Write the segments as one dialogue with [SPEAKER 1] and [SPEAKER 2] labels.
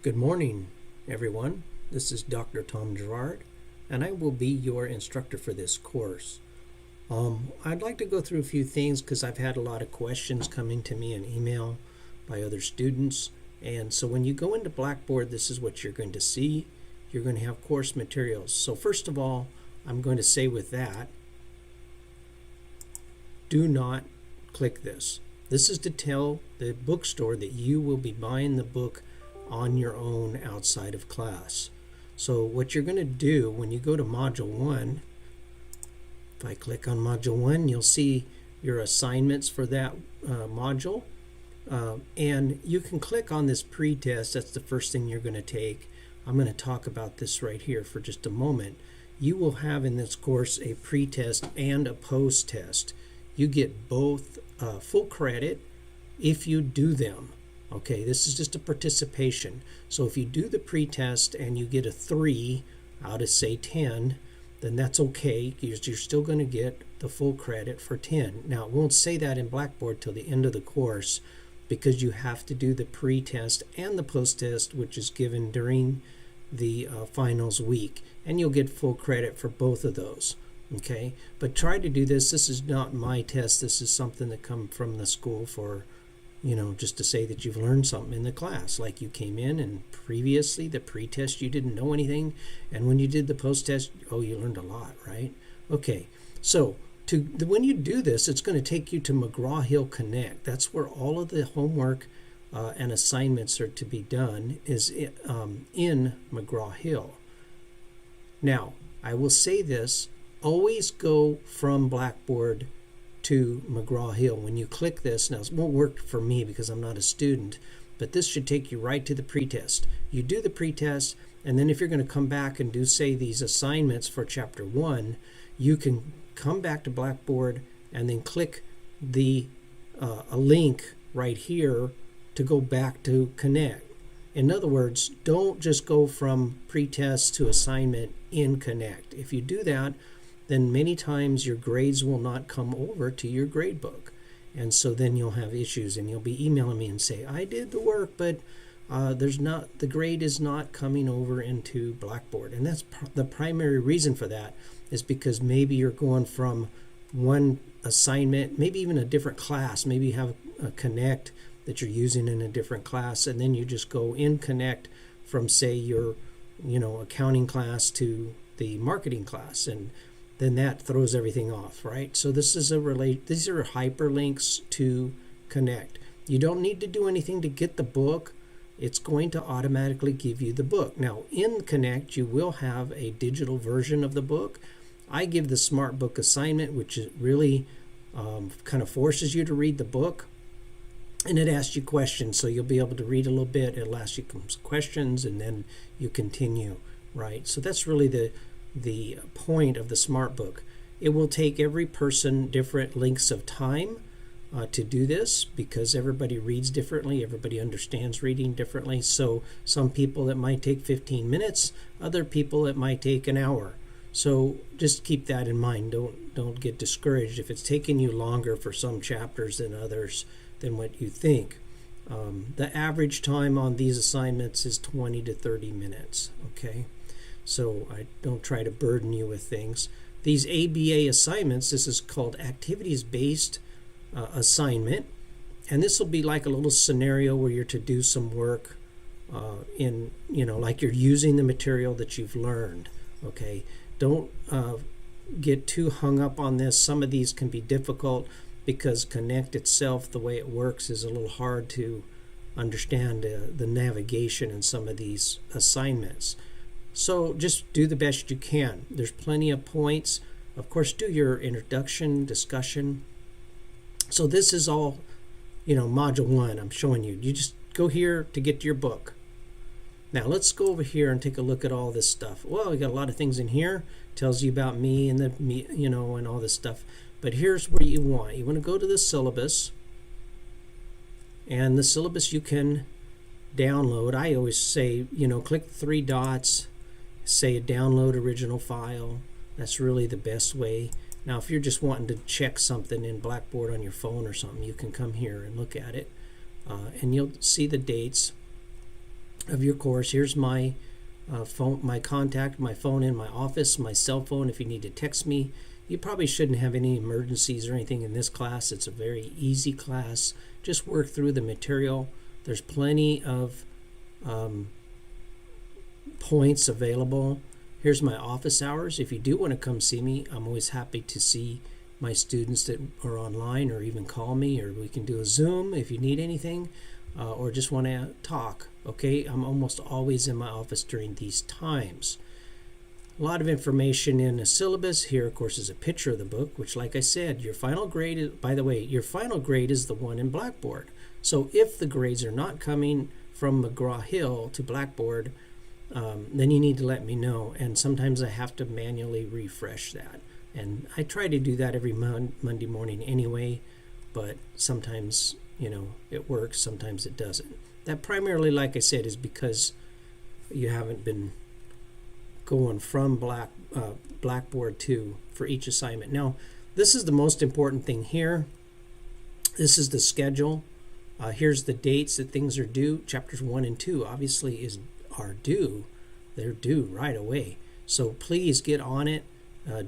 [SPEAKER 1] Good morning, everyone. This is Dr. Tom Gerard, and I will be your instructor for this course. I'd like to go through a few things because I've had a lot of questions coming to me in email by other students. And so when you go into Blackboard, this is what you're going to see. You're going to have course materials. So first of all, I'm going to say with that, do not click this. This is to tell the bookstore that you will be buying the book on your own outside of class. So what you're going to do when you go to Module 1, if I click on Module 1, you'll see your assignments for that module. And you can click on this pre-test. That's the first thing you're going to take. I'm going to talk about this right here for just a moment. You will have in this course a pre-test and a post-test. You get both full credit if you do them. Okay, this is just a participation. So if you do the pre-test and you get a 3 out of say 10, then that's okay. You're still going to get the full credit for 10. Now it won't say that in Blackboard till the end of the course because you have to do the pre-test and the post-test, which is given during the finals week, and you'll get full credit for both of those. Okay, but try to do this. This is not my test. This is something that come from the school for, just to say that you've learned something in the class. Like you came in and previously the pre-test you didn't know anything, and when you did the post-test, you learned a lot, right? Okay, so when you do this, it's going to take you to McGraw-Hill Connect. That's where all of the homework and assignments are to be done, is in McGraw-Hill. Now, I will say this. Always go from Blackboard to McGraw-Hill. When you click this, now it won't work for me because I'm not a student, but this should take you right to the pretest. You do the pretest, and then if you're going to come back and do, say, these assignments for Chapter 1, you can come back to Blackboard and then click a link right here to go back to Connect. In other words, don't just go from pretest to assignment in Connect. If you do that, then many times your grades will not come over to your grade book. And so then you'll have issues and you'll be emailing me and say, I did the work, but the grade is not coming over into Blackboard. And that's the primary reason for that, is because maybe you're going from one assignment, maybe even a different class. Maybe you have a Connect that you're using in a different class, and then you just go in Connect from, say, your accounting class to the marketing class, and then that throws everything off, right? So this is these are hyperlinks to Connect. You don't need to do anything to get the book. It's going to automatically give you the book. Now in Connect, you will have a digital version of the book. I give the Smart Book assignment, which is really kind of forces you to read the book. And it asks you questions, so you'll be able to read a little bit. It'll ask you some questions, and then you continue, right? So that's really the point of the Smart Book. It will take every person different lengths of time to do this, because everybody reads differently, everybody understands reading differently. So some people it might take 15 minutes, other people it might take an hour. So just keep that in mind. Don't get discouraged if it's taking you longer for some chapters than others than what you think. The average time on these assignments is 20 to 30 minutes, okay? So I don't try to burden you with things. These ABA assignments, this is called activities-based assignment, and this will be like a little scenario where you're to do some work like you're using the material that you've learned, okay? Don't get too hung up on this. Some of these can be difficult because Connect itself, the way it works, is a little hard to understand the navigation in some of these assignments. So just do the best you can. There's plenty of points. Of course, do your introduction, discussion. So this is all, Module 1 I'm showing you. You just go here to get to your book. Now let's go over here and take a look at all this stuff. Well, we got a lot of things in here. Tells you about me and and all this stuff. But here's what you want. You want to go to the syllabus. And the syllabus you can download. I always say, click 3 dots, say download original file. That's really the best way. Now, if you're just wanting to check something in Blackboard on your phone or something, you can come here and look at it. And you'll see the dates. of your course. Here's my phone, my contact, my phone in my office, my cell phone if you need to text me. You probably shouldn't have any emergencies or anything in this class. It's a very easy class. Just work through the material. There's plenty of points available. Here's my office hours. If you do want to come see me, I'm always happy to see my students that are online, or even call me, or we can do a Zoom if you need anything, or just want to talk. Okay, I'm almost always in my office during these times. A lot of information in a syllabus. Here, of course, is a picture of the book, which, like I said, your final grade is, by the way, your final grade is the one in Blackboard. So if the grades are not coming from McGraw-Hill to Blackboard, then you need to let me know. And sometimes I have to manually refresh that. And I try to do that every Monday morning anyway, but sometimes, it works, sometimes it doesn't. That primarily, like I said, is because you haven't been going from Blackboard for each assignment. Now, this is the most important thing here. This is the schedule. Here's the dates that things are due. Chapters 1 and 2 obviously are due. They're due right away. So please get on it.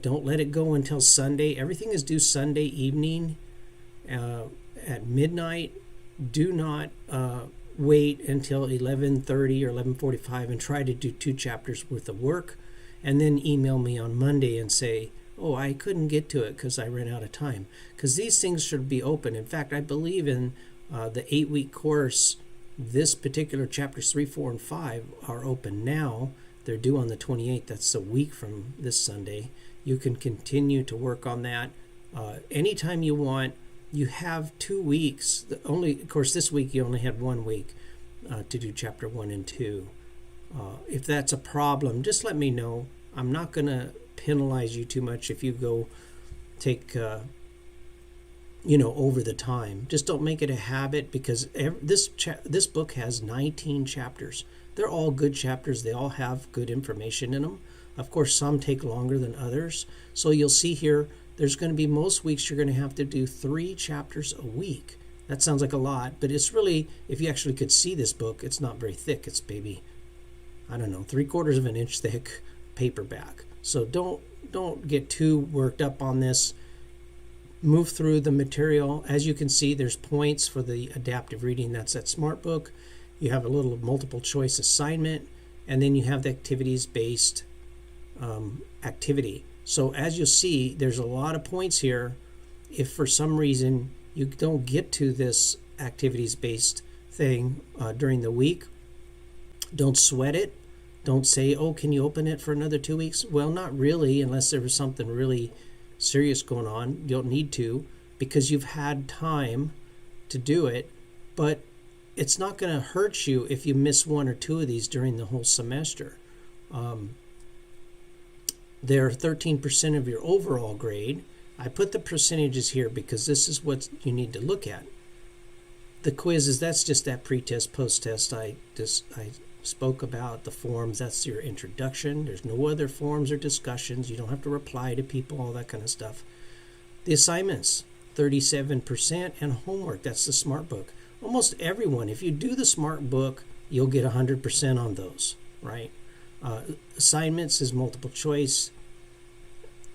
[SPEAKER 1] Don't let it go until Sunday. Everything is due Sunday evening at midnight. Do not wait until 11:30 or 11:45 and try to do 2 chapters worth of work, and then email me on Monday and say, oh, I couldn't get to it because I ran out of time. Because these things should be open. In fact, I believe in the 8-week course, this particular chapters 3, 4, and 5 are open now. They're due on the 28th. That's a week from this Sunday. You can continue to work on that anytime you want. You have 2 weeks. Of course, this week you only had 1 week to do chapter 1 and 2. If that's a problem, just let me know. I'm not going to penalize you too much if you go take over the time. Just don't make it a habit, because this book has 19 chapters. They're all good chapters. They all have good information in them. Of course, some take longer than others. So you'll see here, there's going to be most weeks you're going to have to do 3 chapters a week. That sounds like a lot, but it's really, if you actually could see this book, it's not very thick. It's maybe, 3/4 of an inch thick paperback. So don't get too worked up on this. Move through the material. As you can see, there's points for the adaptive reading. That's that Smart Book. You have a little multiple choice assignment, and then you have the activities-based activity. So as you'll see, there's a lot of points here. If for some reason you don't get to this activities-based thing during the week, don't sweat it. Don't say, oh, can you open it for another 2 weeks? Well, not really, unless there was something really serious going on. You don't need to, because you've had time to do it. But it's not going to hurt you if you miss 1 or 2 of these during the whole semester. They're 13% of your overall grade. I put the percentages here because this is what you need to look at. The quizzes, that's just that pre-test, post-test I spoke about. The forms, that's your introduction. There's no other forms or discussions. You don't have to reply to people, all that kind of stuff. The assignments, 37%, and homework, that's the Smart Book. Almost everyone, if you do the Smart Book, you'll get 100% on those, right? Assignments is multiple choice.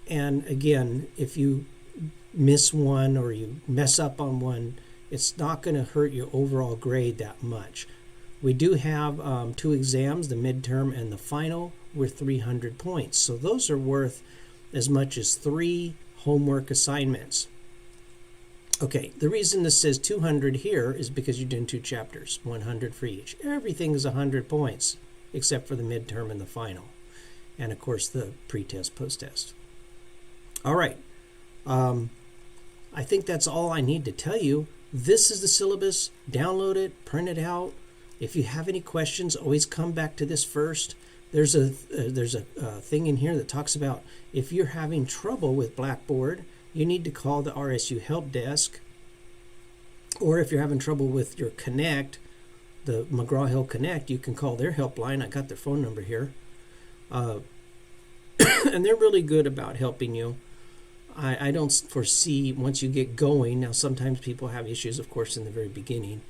[SPEAKER 1] And again, if you miss one or you mess up on one, it's not going to hurt your overall grade that much. We do have 2 exams, the midterm and the final, with 300 points. So those are worth as much as 3 homework assignments. Okay, the reason this says 200 here is because you're doing 2 chapters, 100 for each. Everything is 100 points, except for the midterm and the final. And of course, the pre-test, post-test. All right. I think that's all I need to tell you. This is the syllabus. Download it, print it out. If you have any questions, always come back to this first. There's a thing in here that talks about if you're having trouble with Blackboard, you need to call the RSU help desk. Or if you're having trouble with your Connect, the McGraw-Hill Connect, you can call their helpline. I got their phone number here. And they're really good about helping you. I don't foresee, once you get going, now sometimes people have issues, of course, in the very beginning,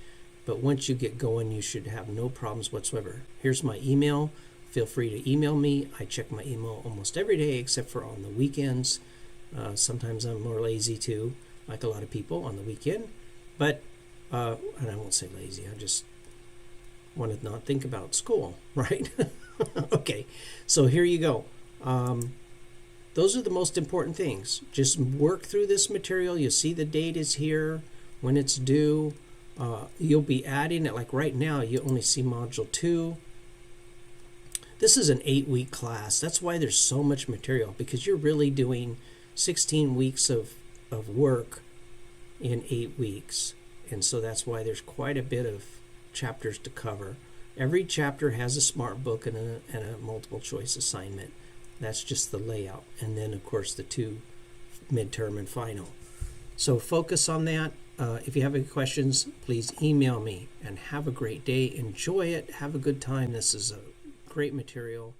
[SPEAKER 1] But once you get going, you should have no problems whatsoever. Here's my email. Feel free to email me. I check my email almost every day except for on the weekends. Sometimes I'm more lazy too, like a lot of people on the weekend. But, and I won't say lazy, I just want to not think about school, right? Okay, so here you go. Those are the most important things. Just work through this material. You see the date is here, when it's due. You'll be adding it, like right now, you only see Module 2. This is an 8-week class. That's why there's so much material, because you're really doing 16 weeks of work in 8 weeks. And so that's why there's quite a bit of chapters to cover. Every chapter has a smart book and a multiple choice assignment. That's just the layout. And then, of course, the 2 midterm and final. So focus on that. If you have any questions, please email me, and have a great day. Enjoy it. Have a good time. This is a great material.